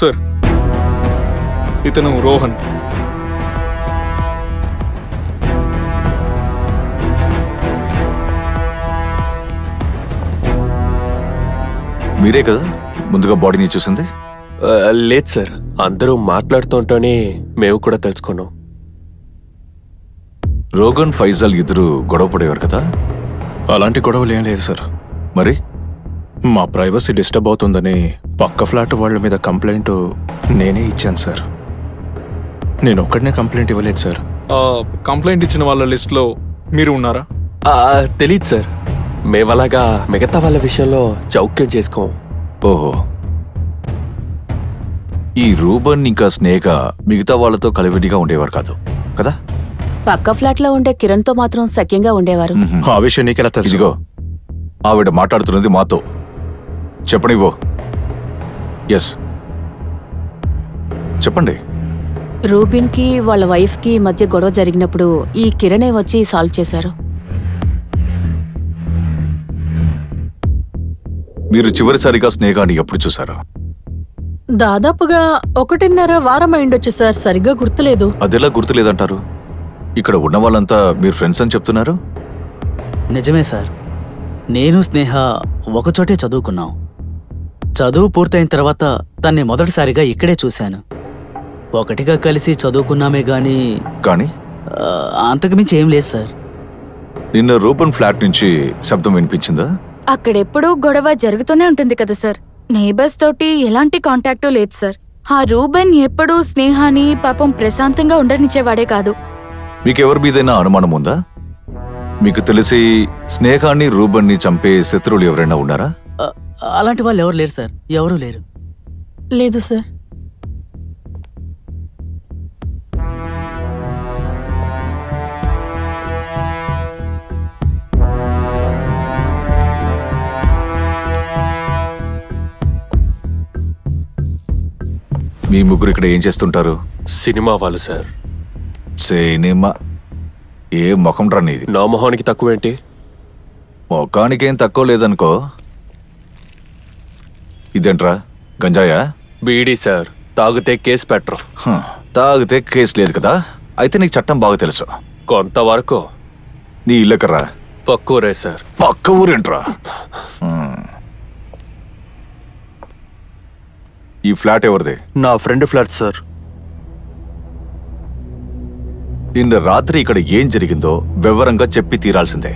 Sir, ఇతను రోహన్. మీరే కదా ముందుగా బాడీని చూసింది? లేదు సార్, అందరూ మాట్లాడుతుంటేనే మేము కూడా తెలుసుకున్నాం. రోగన్, ఫైజల్ ఇద్దరు గొడవ పడేవారు కదా? అలాంటి గొడవలు ఏం లేదు సార్. మరి మా ప్రైవసీ డిస్టర్బ్ అవుతుందని పక్క ఫ్లాట్ వాళ్ళ మీద కంప్లైంట్ నేనే ఇచ్చాను సార్. నేను ఒక్కడనే కంప్లైంట్ ఇవ్వలేదు సార్. కంప్లైంట్ ఇచ్చిన వాళ్ళ లిస్ట్లో మీరు ఉన్నారా? తెలీదు సార్, మేమలాగా మిగతా వాళ్ళ విషయంలో చౌక్యం చేసుకోం. ఓహో, ఈ రూబన్ ఇంకా స్నేహ మిగతా వాళ్ళతో కలివిడిగా ఉండేవారు కాదు కదా? పక్క ఫ్లాట్ లో ఉండే కిరణ్ తో మాత్రం సఖ్యంగా ఉండేవారు. ఆ విషయం నీకెలా తెలుసు? ఇదిగో ఆవిడ మాట్లాడుతున్నది మాతో. చెప్పనివ్వు. ఎస్, చెప్పండి. రూబిన్ కి వాళ్ళ వైఫ్ కి మధ్య గొడవ జరిగినప్పుడు ఈ కిరణే వచ్చి సాల్వ్ చేశారు. మీరు చివరిసారిగా స్నేహాన్ని ఎప్పుడు చూసారు? దాదాపుగా 1.5 వారం అయిండొచ్చు సార్, సరిగ్గా గుర్తులేదు. అదెలా గుర్తులేదంటారు? ఇక్కడ ఉన్న వాళ్ళంతా మీరు ఫ్రెండ్స్ అని చెప్తున్నారు. నిజమే సార్, నేను స్నేహ ఒకచోటే చదువుకున్నాం. చదువు పూర్తయిన తర్వాత తన్ని మొదటిసారిగా ఇక్కడే చూశాను. ఒకటిగా కలిసి చదువుకున్నామే గాని అంతకుమించి ఏం లేదు సార్. నిన్న రూబన్ ఫ్లాట్ నుంచి శబ్దం వినిపించిందా? అక్కడెప్పుడూ గొడవ జరుగుతూనే ఉంటుంది కదా సార్. నేబర్స్ తోటి ఎలాంటి కాంటాక్టు లేదు సార్. ఆ రూబన్ ఎప్పుడూ స్నేహాని పాపం ప్రశాంతంగా ఉండనిచ్చేవాడే కాదు. మీకెవరి మీదైనా అనుమానం ఉందా? మీకు తెలిసి స్నేహాన్ని, రూబన్ని చంపే శత్రువులు ఎవరైనా ఉన్నారా? అలాంటి వాళ్ళు ఎవరు లేరు సార్, ఎవరూ లేరు. లేదు సార్. మీ ముగ్గురు ఇక్కడ ఏం చేస్తుంటారు? సినిమా వాళ్ళు సార్. సినిమా? ఏ ముఖం రా నీది? నా మొహానికి తక్కువేంటి? ముఖానికేం తక్కువ లేదనుకో. ఇదేంట్రా, గంజాయా? బీడీ సార్, తాగితే కేసు పెట్టరు. తాగితే కేసు లేదు కదా? అయితే నీకు చట్టం బాగా తెలుసు. కొంతవరకు. నీ ఇల్లెక్కరా? పక్క ఊరే సార్. పక్క ఊరేంట్రా? ఈ ఫ్లాట్ ఎవరిది? నా ఫ్రెండ్ ఫ్లాట్ సార్. నిన్న రాత్రి ఇక్కడ ఏం జరిగిందో వివరంగా చెప్పి తీరాల్సిందే.